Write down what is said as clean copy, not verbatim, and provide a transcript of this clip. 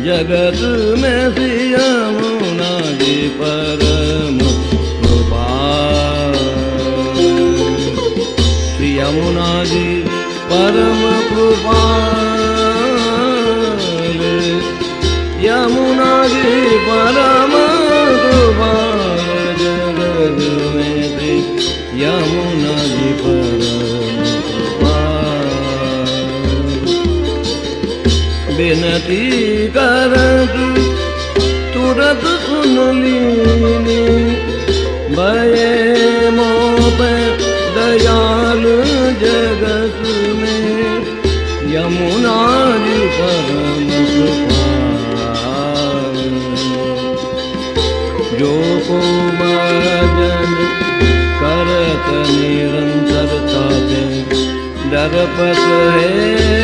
जगत में श्री यमुना जी परम कृपाल। श्री यमुना जी परम कृपाल, यमुना जी परम कृपाल। जगत में श्री यमुना जी परम कृपाल। बिनती करत तुरत सुन लीनी, भये मोह दयाल जगत में यमुना जी परम कृपाल। जो को भजन करत निरंतरता से, डरपत है